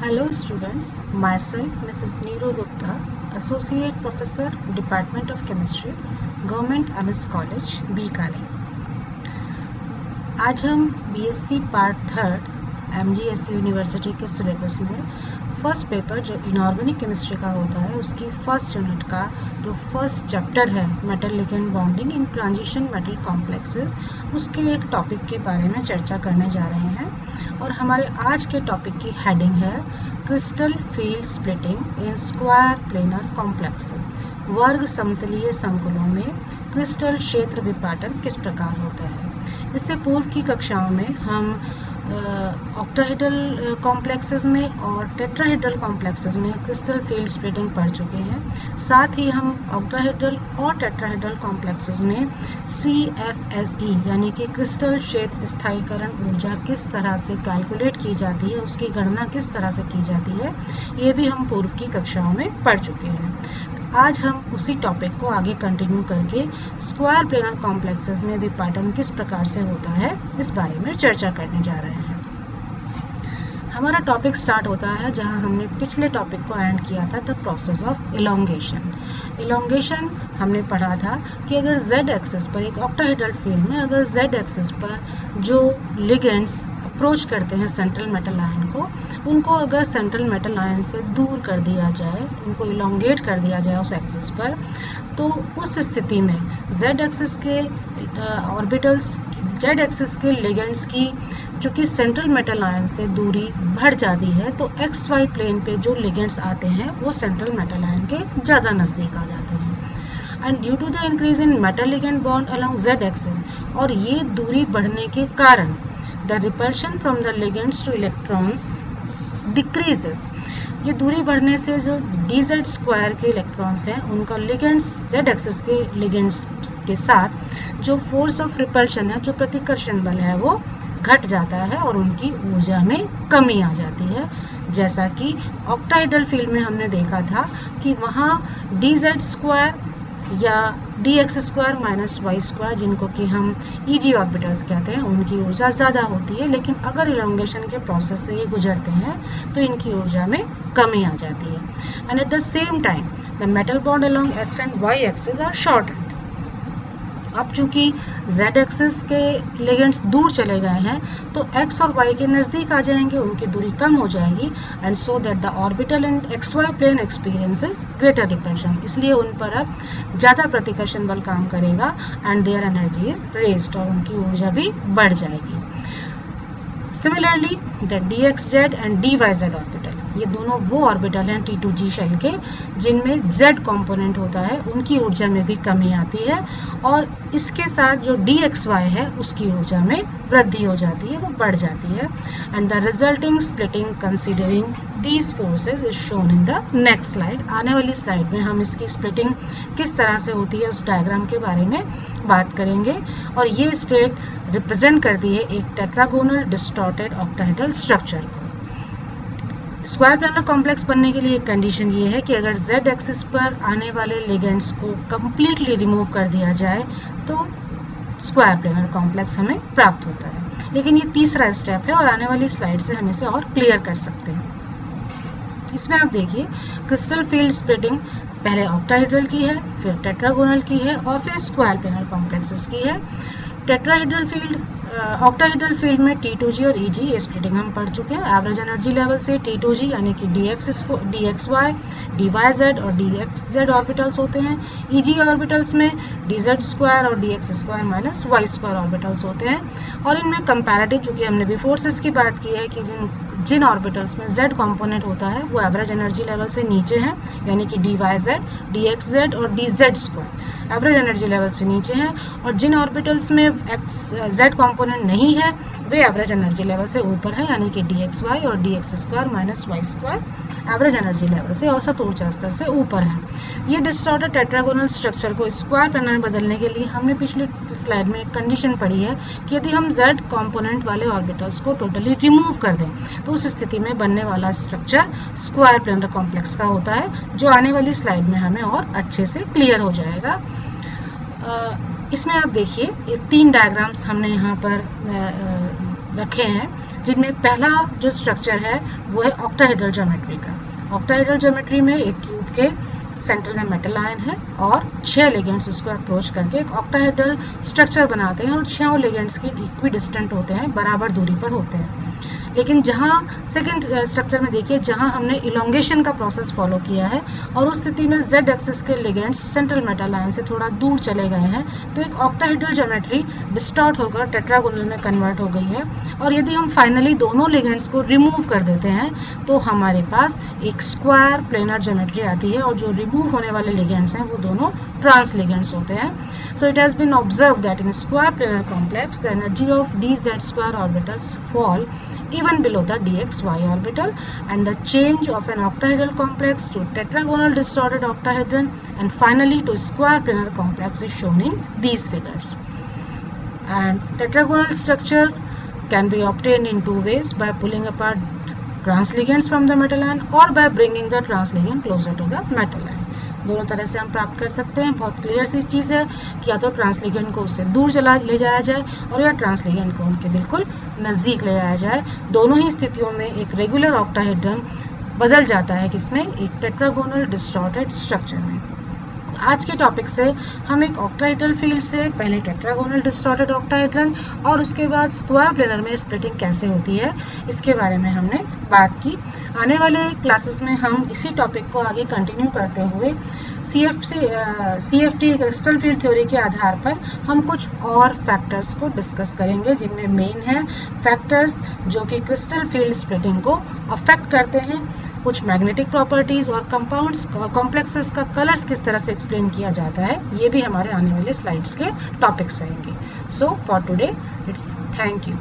Hello students, myself Mrs. Neeru Gupta, Associate Professor, Department of Chemistry, Government MS College, Bikaner. आज हम BSc part third MGSU university के syllabus में first paper जो inorganic chemistry का होता है उसकी फर्स्ट यूनिट का जो फर्स्ट चैप्टर है metal ligand bonding in transition metal complexes, उसके एक टॉपिक के बारे में चर्चा करने जा रहे हैं। और हमारे आज के टॉपिक की हेडिंग है क्रिस्टल फील्ड स्प्लिटिंग इन स्क्वायर प्लेनर कॉम्प्लेक्सेस। वर्ग समतलीय संकुलों में क्रिस्टल क्षेत्र विपाटन किस प्रकार होता है। इससे पूर्व की कक्षाओं में हम ऑक्टाहेड्रल कॉम्प्लेक्सेस में और टेट्राहेड्रल कॉम्प्लेक्सेस में क्रिस्टल फील्ड स्प्लिटिंग पढ़ चुके हैं। साथ ही हम ऑक्टाहेड्रल और टेट्राहेड्रल कॉम्प्लेक्सेस में CFSE यानी कि क्रिस्टल क्षेत्र स्थायीकरण ऊर्जा किस तरह से कैलकुलेट की जाती है, उसकी गणना किस तरह से की जाती है, ये भी हम पूर्व की कक्षाओं में पढ़ चुके हैं। आज हम उसी टॉपिक को आगे कंटिन्यू करके स्क्वायर प्लेनर कॉम्प्लेक्सेस में विपाटन किस प्रकार से होता है इस बारे में चर्चा करने जा रहे हैं। हमारा टॉपिक स्टार्ट होता है जहां हमने पिछले टॉपिक को एंड किया था, the process of elongation. Elongation हमने पढ़ा था कि अगर z एक्सिस पर एक ऑक्टाहेड्रल फील्ड में अगर z एक्सिस पर जो लिगेंड्स अप्रोच करते हैं सेंट्रल मेटल आयन को, उनको अगर सेंट्रल मेटल आयन से दूर कर दिया जाए, उनको इलोंगेट कर दिया जाए उस एक्सिस पर, तो उस स्थिति में z एक्सिस के ऑर्बिटल्स, z एक्सिस के लिगेंड्स की चूँकि सेंट्रल मेटल आयन से दूरी बढ़ जाती है, तो XY प्लेन पे जो लिगेंड्स आते हैं वो सेंट्रल मेटल आयन के ज़्यादा नज़दीक आ जाते हैं। And due to the increase in metal ligand bond along z axis, और ये दूरी बढ़ने के कारण the repulsion from the ligands to electrons decreases. ये दूरी बढ़ने से जो dz स्क्वायर के इलेक्ट्रॉन्स हैं उनका लिगेंड्स z एक्सिस के लिगेंड्स के साथ जो फोर्स ऑफ रिपल्शन है, जो प्रतिकर्षण बल है, वो घट जाता है और उनकी ऊर्जा में कमी आ जाती है। जैसा कि ऑक्टाहेड्रल फील्ड में हमने देखा था कि वहाँ dz स्क्वायर या dx square minus Y square, जिनको कि हम EG ऑर्बिटल्स कहते हैं, उनकी ऊर्जा ज़्यादा होती है, लेकिन अगर इलोंगेशन के प्रोसेस से ये गुजरते हैं तो इनकी ऊर्जा में कमी आ जाती है। And at the same time the metal bond along x and y axis are shortened. अब चूंकि z एक्सिस के लिगेंड्स दूर चले गए हैं तो x और y के नज़दीक आ जाएंगे, उनकी दूरी कम हो जाएगी, and so that the orbital in XY plane experiences greater repulsion. इसलिए उन पर अब ज़्यादा प्रतिकर्षण बल काम करेगा and their energy is raised, और उनकी ऊर्जा भी बढ़ जाएगी। Similarly the dxz and dyz orbital, ये दोनों वो ऑर्बिटल हैं T2G शेल के जिनमें z कंपोनेंट होता है, उनकी ऊर्जा में भी कमी आती है, और इसके साथ जो dxy है उसकी ऊर्जा में वृद्धि हो जाती है, वो बढ़ जाती है। And the resulting splitting considering these forces is shown in the next slide. आने वाली स्लाइड में हम इसकी स्प्लिटिंग किस तरह से होती है उस डायग्राम के बारे में बात करेंगे। और ये स्टेट रिप्रेजेंट करती है एक टेट्रागोनल डिस्टॉर्टेड ऑक्टाहेड्रल स्ट्रक्चर को। स्क्वायर प्लेनर कॉम्प्लेक्स बनने के लिए एक कंडीशन ये है कि अगर z एक्सिस पर आने वाले लिगेंड्स को कम्प्लीटली रिमूव कर दिया जाए तो स्क्वायर प्लेनर कॉम्प्लेक्स हमें प्राप्त होता है। लेकिन ये तीसरा स्टेप है और आने वाली स्लाइड से हम इसे और क्लियर कर सकते हैं। इसमें आप देखिए क्रिस्टल फील्ड स्प्लिटिंग पहले ऑक्टाहेड्रल की है, फिर टेट्रागोनल की है और फिर स्क्वायर प्लेनर कॉम्प्लेक्सेस की है। टेट्राहेड्रल फील्ड, ऑक्टाहेड्रल फील्ड में T2G और EG ये स्प्लिटिंग हम पढ़ चुके हैं। एवरेज एनर्जी लेवल से T2G यानी कि dxy, dyz और dxz ऑर्बिटल्स होते हैं। EG ऑर्बिटल्स में dz स्क्वायर और dx square minus Y square orbitals होते हैं। और इनमें कंपैरेटिव, चूँकि हमने भी फोर्सेस की बात की है कि जिन ऑर्बिटल्स में z कंपोनेंट होता है वो एवरेज एनर्जी लेवल से नीचे है, यानी कि dyz, dxz और dz square average energy level से नीचे हैं, और जिन ऑर्बिटल्स में z कंपोनेंट नहीं है वे एवरेज एनर्जी लेवल से ऊपर है, यानी कि dxy और dx square minus Y square average energy level से, औसत ऊर्जा स्तर से ऊपर है। ये डिस्टॉर्टेड टेट्रागोनल स्ट्रक्चर को स्क्वायर प्लेनर में बदलने के लिए हमने पिछली स्लाइड में एक कंडीशन पढ़ी है कि यदि हम z कंपोनेंट वाले ऑर्बिटल्स को टोटली रिमूव कर दें तो उस स्थिति में बनने वाला स्ट्रक्चर स्क्वायर प्लेनर कॉम्प्लेक्स का होता है, जो आने वाली स्लाइड में हमें और अच्छे से क्लियर हो जाएगा। इसमें आप देखिए ये तीन डायग्राम्स हमने यहाँ पर रखे हैं, जिनमें पहला जो स्ट्रक्चर है वो है ऑक्टाहेड्रल ज्योमेट्री का। ऑक्टाहेड्रल ज्योमेट्री में एक क्यूब के सेंटर में मेटल आयन है और 6 लिगेंड्स उसको अप्रोच करके एक ऑक्टाहेड्रल स्ट्रक्चर बनाते हैं और 6 लिगेंड्स की इक्वी डिस्टेंट होते हैं, बराबर दूरी पर होते हैं। लेकिन जहाँ सेकेंड स्ट्रक्चर में देखिए, जहाँ हमने इलोंगेशन का प्रोसेस फॉलो किया है और उस स्थिति में जेड एक्सिस के लिगेंड्स सेंट्रल मेटल आयन से थोड़ा दूर चले गए हैं, तो एक ऑक्टाहेड्रल ज्योमेट्री डिस्टॉर्ट होकर टेट्रागोनल में कन्वर्ट हो गई है। और यदि हम फाइनली दोनों लिगेंड्स को रिमूव कर देते हैं तो हमारे पास एक स्क्वायर प्लेनर ज्योमेट्री आती है, और जो रिमूव होने वाले लिगेंड्स हैं वो दोनों ट्रांस लिगेंड्स होते हैं। So it has been observe that in square planar complex the energy of dz square orbitals fall even below the dxy orbital, and the change of an octahedral complex to tetragonal distorted octahedron and finally to square planar complex is shown in these figures. And tetragonal structure can be obtained in two ways: by pulling apart transligands from the metal ion or by bringing the transligand closer to the metal ion. दोनों तरह से हम प्राप्त कर सकते हैं। बहुत clear सी चीज़ है कि या तो ट्रांसलिगेंड को उससे दूर ले जाया जाए और या ट्रांसलिगेंड को उनके बिल्कुल नज़दीक ले जाया जाए। दोनों ही स्थितियों में एक रेगुलर ऑक्टाहेड्रन बदल जाता है किसमें, एक टेट्रागोनल डिस्टॉर्टेड स्ट्रक्चर में। आज के टॉपिक से हम एक ऑक्टाहेड्रल फील्ड से पहले टेट्रागोनल डिस्टॉर्टेड ऑक्टाहेड्रन और उसके बाद स्क्वायर प्लेनर में स्प्लिटिंग कैसे होती है, इसके बारे में हमने बात की। आने वाले क्लासेस में हम इसी टॉपिक को आगे कंटिन्यू करते हुए CFT क्रिस्टल फील्ड थ्योरी के आधार पर हम कुछ और फैक्टर्स को डिस्कस करेंगे, जिनमें मेन है फैक्टर्स जो कि क्रिस्टल फील्ड स्प्लिटिंग को अफेक्ट करते हैं, कुछ मैग्नेटिक प्रॉपर्टीज़ और कंपाउंड्स कॉम्प्लेक्सेस का कलर्स किस तरह से एक्सप्लेन किया जाता है, ये भी हमारे आने वाले स्लाइड्स के टॉपिक्स रहेंगे। So for today it's thank you.